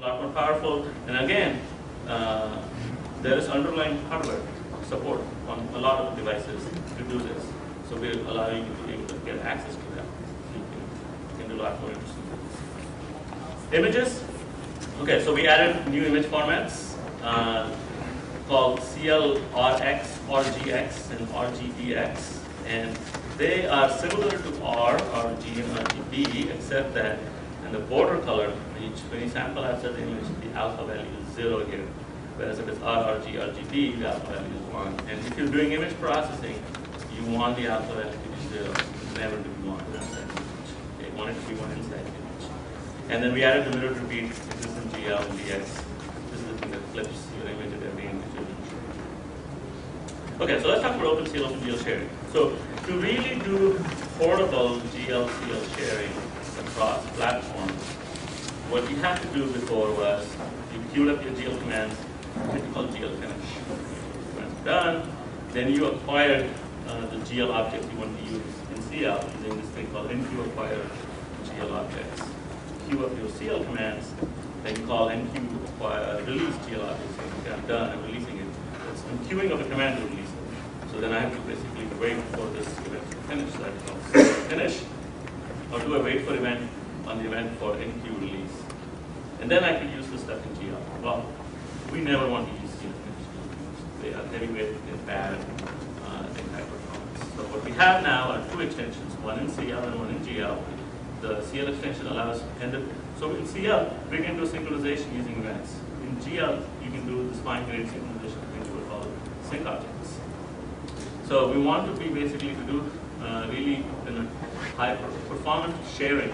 a lot more powerful. And again, there is underlying hardware support on a lot of devices to do this. So we're allowing you to be able to get access to that. So you can do a lot more interesting things. Images. Okay, so we added new image formats called CLRX, RGX, and RGBX. And they are similar to R, RG, and RGB, except that in the border color, when you sample after the image, the alpha value is 0 here. Whereas if it's R, RG, RGB, the alpha value is 1. And if you're doing image processing, you want the alpha value to be 0. Never do you want it inside the image. You want it to be 1 inside the image. And then we added the mirror to repeat. This is in GL and DX. This is the thing that flips your image at every individual. Okay, so let's talk about OpenCL, OpenGL sharing. So to really do portable GL-CL sharing across platforms, what you had to do before was you queued up your GL commands, which we call GL finish. When done, then you acquired the GL objects you want to use in CL using this thing called enqueue acquire GL objects. Queue up your CL commands, then you call enqueue acquire release GL objects. Okay, I'm done, I'm releasing it. It's queuing of a command to release it. So then I have to basically wait for this event to finish. So I call finish, or do I wait for event on the event for enqueue release? And then I can use this stuff in GL. Well, we never want to use CL finish. They are heavyweight and bad in high performance. So what we have now are two extensions, one in CL and one in GL. The CL extension allows, so in CL, we can do synchronization using events. In GL, you can do this fine-grained synchronization between what we call sync objects. So we want to be basically to do really in a high performance sharing.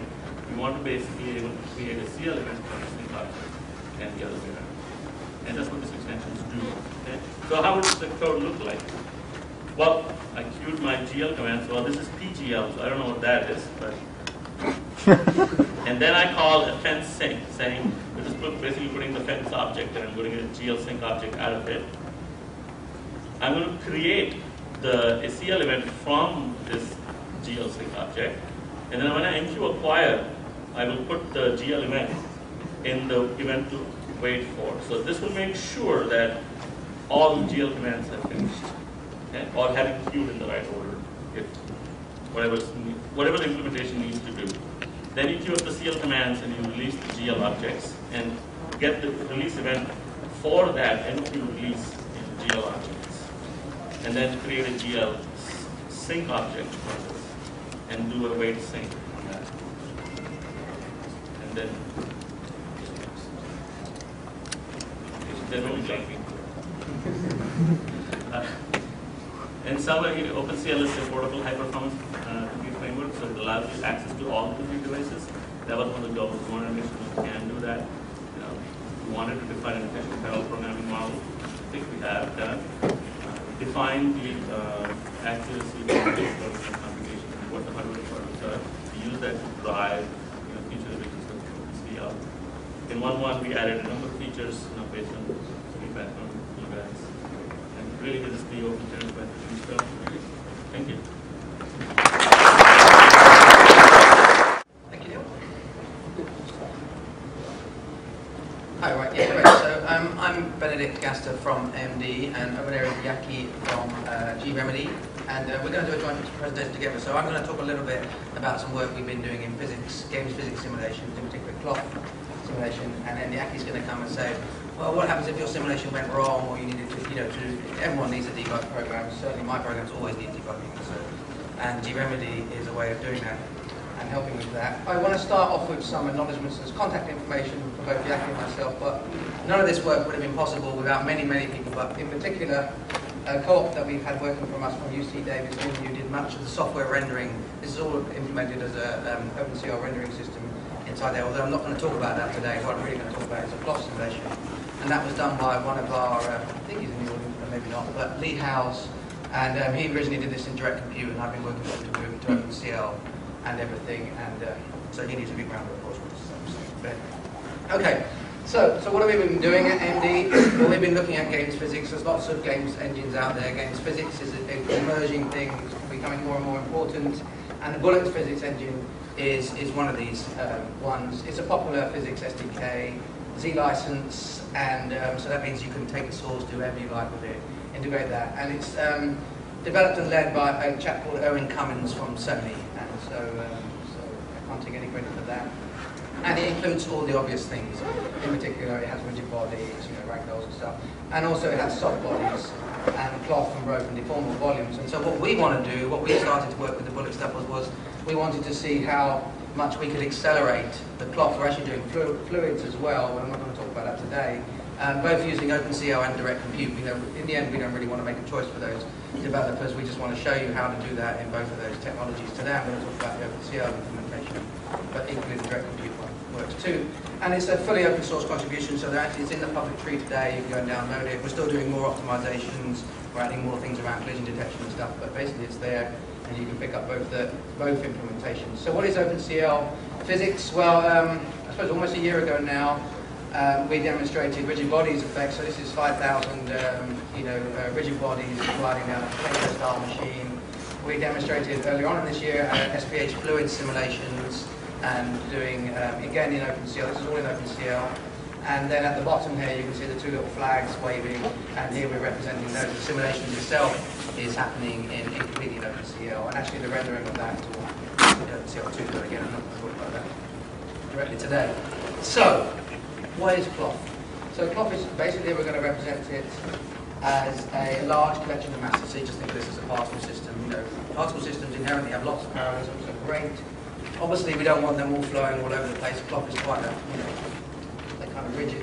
We want to basically be able to create a CL event for a sync object and the other way around. And that's what these extensions do. Okay? So how would the code look like? Well, I queued my GL commands. Well, this is PGL, so I don't know what that is, but and then I call a fence sync, saying which is basically putting the fence object and I'm going to get a GL sync object out of it. I'm going to create the CL event from this GL sync object, and then when I enqueue acquire, I will put the GL event in the event to wait for. So this will make sure that all the GL commands have finished, okay? Or have it queued in the right order, if whatever the implementation needs to do. Then you queue up the CL commands and you release the GL objects and get the release event for that enqueue release in GL objects. And then create a GL sync object for this and do a wait sync on that. And then in some way, OpenCL is a portable high-performance compute framework, so it allows you access to all the compute devices. That was one of the goals. We wanted to make sure we can do that. We wanted to define an efficient parallel programming model. I think we have done. Define the accuracy of the computation and what the hardware requirements are. We use that to drive future revisions of OpenCL. In 1.1, we added a number of features based on feedback from you guys. And really, this is the open channel by the Thank you. Thank you, Neil. Hi, right, yeah, great. So I'm Benedict Gaster from AMD, and over there is Yaki from G-Remedy, and we're going to do a joint presentation together. So I'm going to talk a little bit about some work we've been doing in physics, games physics simulations, in particular clock simulation, and then Yaki's going to come and say, well, what happens if your simulation went wrong, or you needed to, everyone needs a debug program. Certainly my programs always need debugging, and G-Remedy is a way of doing that and helping with that. I want to start off with some acknowledgements. There's contact information for both Yaki and myself, but none of this work would have been possible without many, many people, but in particular, a co-op that we've had working from us from UC Davis, who did much of the software rendering. This is all implemented as an OpenCL rendering system inside there, although I'm not going to talk about that today. What I'm really going to talk about is a clock simulation. And that was done by one of our, I think he's in the audience, but maybe not, but Lee Howes. And he originally did this in direct compute, and I've been working with him to move to OpenCL and everything. And so he needs a big round of applause for this. Okay, so what have we been doing at AMD? Well, we've been looking at games physics. There's lots of games engines out there. Games physics is an emerging thing, it's becoming more and more important. And the Bullets physics engine is one of these ones. It's a popular physics SDK. Z license, and so that means you can take the source, do whatever you like with it, integrate that. And it's developed and led by a chap called Owen Cummins from Sony, and so I can't take any credit for that. And it includes all the obvious things. In particular, it has rigid bodies, ragdolls and stuff, and also it has soft bodies and cloth and rope and deformable volumes. And so what we want to do, what we started to work with the bullet stuff was we wanted to see how much we could accelerate the cloth. We're actually doing fluids as well, but I'm not going to talk about that today. Both using OpenCL and direct compute. In the end, we don't really want to make a choice for those developers. We just want to show you how to do that in both of those technologies. Today, I'm going to talk about the OpenCL implementation, but equally the direct compute one works too. And it's a fully open source contribution, so it's in the public tree today. You can go and download it. We're still doing more optimizations. We're adding more things around collision detection and stuff, but basically it's there, and you can pick up both implementations. So what is OpenCL physics? Well, I suppose almost a year ago now, we demonstrated rigid bodies effect. So this is 5,000, rigid bodies gliding down a Play-Doh-style machine. We demonstrated earlier on in this year SPH fluid simulations, and doing, again in OpenCL, this is all in OpenCL. And then at the bottom here you can see the two little flags waving, and here we're representing those. The simulation itself is happening completely in OpenCL, and actually the rendering of that is all in OpenCL too, but again I'm not going to talk about that directly today. So, what is cloth? So cloth is basically, we're going to represent it as a large collection of masses. So you just think of this as a particle system. Particle systems inherently have lots of parallelism, so great. Obviously, we don't want them all flowing all over the place. Cloth is quite a, kind of rigid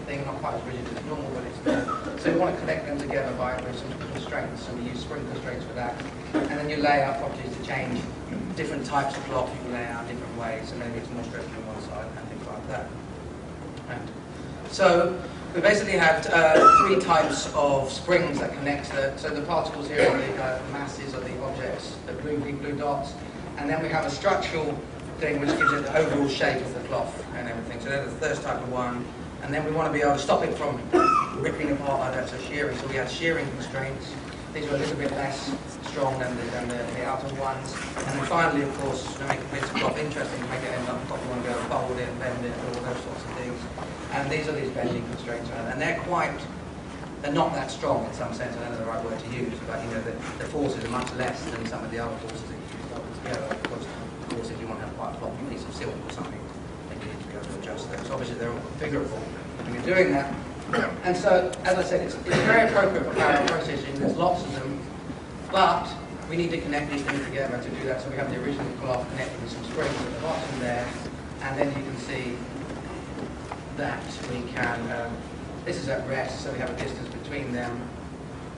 thing, not quite as rigid as normal, but it's there. So we want to connect them together with some constraints, and we use spring constraints for that. And then you lay out properties to change different types of cloth. You can lay out different ways, so maybe it's more stretched on one side and things like that. And so we basically have three types of springs that connect the particles here are the masses of the objects, the blue dots. And then we have a structural thing which gives it the overall shape of the cloth and everything. So that's the first type of one. And then we want to be able to stop it from ripping apart like that, so shearing. So we have shearing constraints. These are a little bit less strong than the outer ones. And then finally, of course, to make a piece of cloth interesting, to make it end up top, we want to be able to fold it and bend it, all those sorts of things. And these are these bending constraints. And they're not that strong in some sense. I don't know the right word to use, but the forces are much less than some of the other forces that you can hold together. Of course, if you want to have quite a floppy piece of silk or something, then you need to be able to adjust those. Obviously, they're all configurable when you're doing that. And so, as I said, it's very appropriate for parallel processing. There's lots of them, but we need to connect these things together to do that. So we have the original cloth connected with some springs at the bottom there, and then you can see that we can. This is at rest, so we have a distance between them.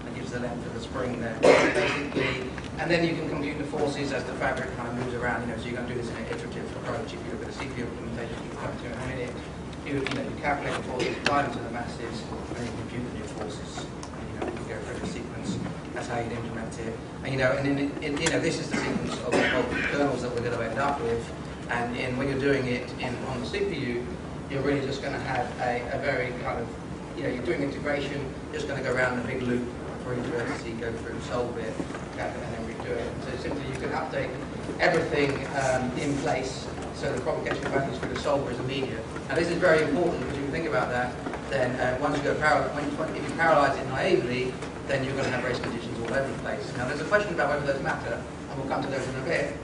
That gives the length of the spring there, basically. And then you can compute the forces as the fabric kind of moves around. So you're going to do this in an iterative approach. If you look at the CPU implementation, you can come to in a minute. You calculate the forces applied to the masses, and then you compute the new forces. And, you go through the sequence. That's how you'd implement it. And this is the sequence of kernels that we're going to end up with. And when you're doing it on the CPU, you're really just going to have a very kind of, you're doing integration, you're just going to go around the big loop for each vertex, go through, solve it, and then redo it. So simply you can update everything in place, so the propagation values through the solver is immediate. Now this is very important, because if you think about that, then once you go parallel, if you parallelize it naively, then you're going to have race conditions all over the place. Now there's a question about whether those matter, and we'll come to those in a bit.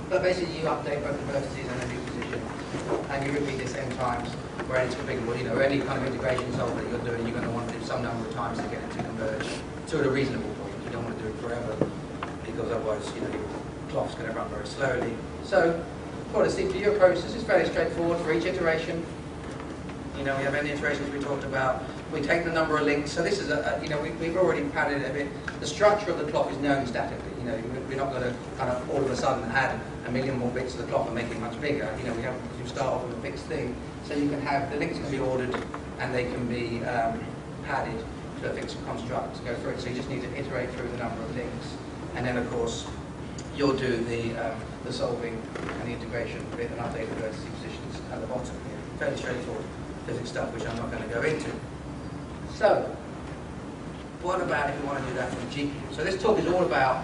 But basically you update both the vertices and the new position, and you repeat this n times where it's configurable. Any kind of integration solver that you're doing, you're going to want to do some number of times to get it to converge to a reasonable point. You don't want to do it forever, because otherwise, your clock's going to run very slowly. So, for the CPU approach, this is fairly straightforward for each iteration. We have any iterations we talked about. We take the number of links. So this is we've already padded it a bit. The structure of the clock is known statically. We're not going to kind of all of a sudden add a million more bits to the clock and make it much bigger. You start off with a fixed thing. So you can have, the links can be ordered and they can be padded to a fixed construct to go through it. So you just need to iterate through the number of links. And then of course, you'll do the solving and the integration bit and update the vertice positions at the bottom here. Fairly straightforward physics stuff, which I'm not going to go into. So, what about if you want to do that from the GPU? So this talk is all about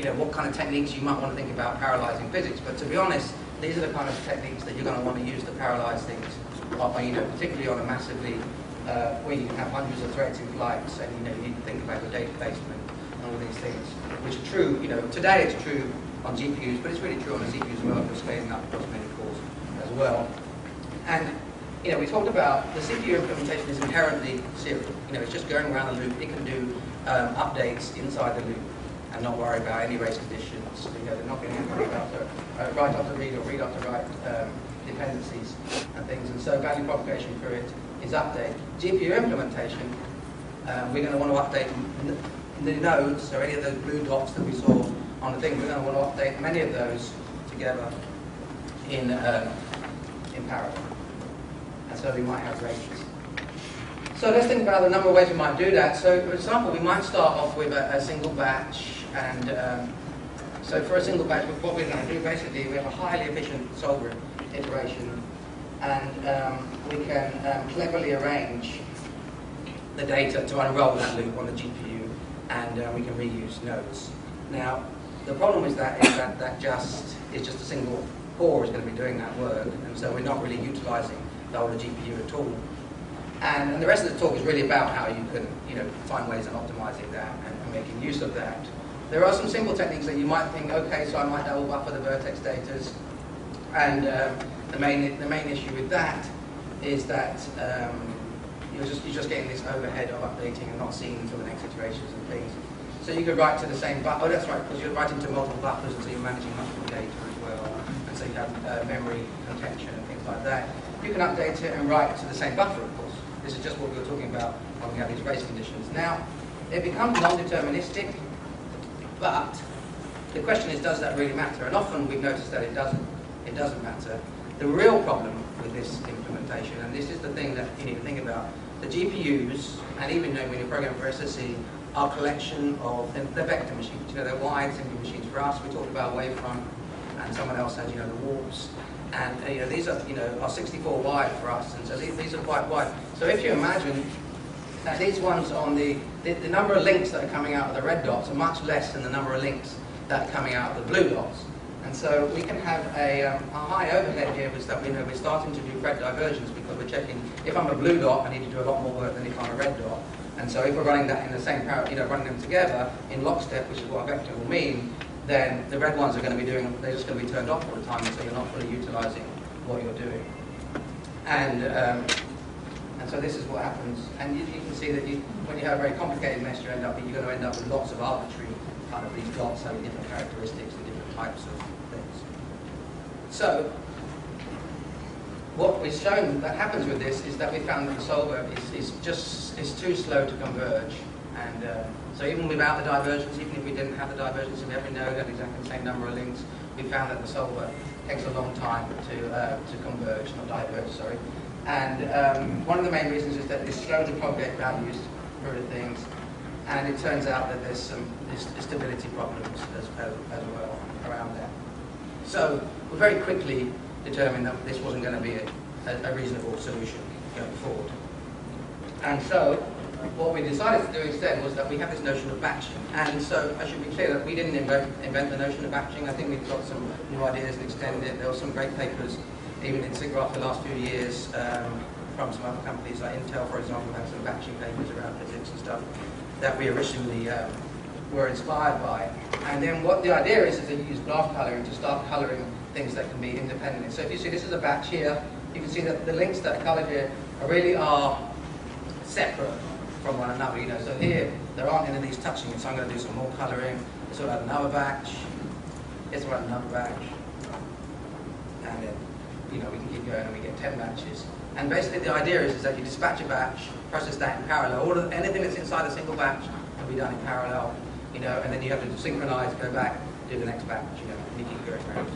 what kind of techniques you might want to think about parallelizing physics. But to be honest, these are the kind of techniques that you're going to want to use to parallelize things, particularly on a massively, where you have hundreds of threads in flights, and you need to think about your data placement and all these things, which are true. Today it's true on GPUs, but it's really true on the CPUs as well. You're scaling up across many cores as well. And we talked about the CPU implementation is inherently serial. It's just going around the loop. It can do updates inside the loop and not worry about any race conditions. They're not going to worry about write after read or read after write dependencies and things. And so value propagation for it is update. GPU implementation, we're going to want to update the nodes, so any of those blue dots that we saw on the thing, we're going to want to update many of those together in parallel. And so we might have ranges. So let's think about the number of ways we might do that. So for example, we might start off with a single batch. And so for a single batch, what we're going to do basically, we have a highly efficient solver iteration. And we can cleverly arrange the data to unroll that loop on the GPU. And we can reuse nodes. Now, the problem is that it's just a single core is going to be doing that work. And so we're not really utilizing the whole GPU at all. And the rest of the talk is really about how you can find ways of optimizing that and making use of that. There are some simple techniques that you might think, okay, so I might double buffer the vertex datas. And the main issue with that is that you're just getting this overhead of updating and not seeing until the next iterations and things. So you could write to the same buffer. Oh, that's right, because you're writing to multiple buffers, and so you're managing multiple data as well. And so you have memory contention and things like that. You can update it and write to the same buffer, of course. This is just what we were talking about when we have these race conditions. Now, it becomes non-deterministic, but the question is, does that really matter? And often we've noticed that it doesn't matter. The real problem with this implementation, and this is the thing that you need to think about, the GPUs, and even when you're programming for SSE, are a collection of, they're vector machines. They're wide, simple machines. For us, we talked about wavefront, and someone else has, the warps. And these are 64 wide for us, and so these are quite wide. So if you imagine that these ones on the number of links that are coming out of the red dots are much less than the number of links that are coming out of the blue dots. And so we can have a high overhead here, is that we're starting to do thread divergence because we're checking, if I'm a blue dot, I need to do a lot more work than if I'm a red dot. And so if we're running that in the same parallel, running them together in lockstep, which is what a vector will mean, then the red ones are going to be they're just going to be turned off all the time, so you're not fully utilizing what you're doing. And so this is what happens. And you can see that when you have a very complicated mesh, you're going to end up with lots of arbitrary kind of these dots having different characteristics and different types of things. So what we've shown that happens with this is that we found that the solver is too slow to converge. And so even without the divergence, even if we didn't have the divergence of every node at exactly the same number of links, we found that the solver takes a long time to converge, not diverge, sorry. And one of the main reasons is that it's slow to propagate values for the things, and it turns out that there's some stability problems as well around that. So we very quickly determined that this wasn't going to be a reasonable solution going forward. And so what we decided to do instead was that we have this notion of batching. And so I should be clear that we didn't invent the notion of batching. I think we've got some new ideas and extended it. There were some great papers, even in SIGGRAPH the last few years, from some other companies like Intel, for example, had some batching papers around physics and stuff that we originally were inspired by. And then what the idea is that you use graph coloring to start coloring things that can be independent. So if you see this is a batch here, you can see that the links that are colored here really are separate from one another. So here there aren't any of these touching it, so I'm going to do some more coloring. This will add another batch. This will add another batch. And then we can keep going and we get 10 batches. And basically the idea is that you dispatch a batch, process that in parallel. Anything that's inside a single batch can be done in parallel, and then you have to synchronize, go back, do the next batch, and you keep going around.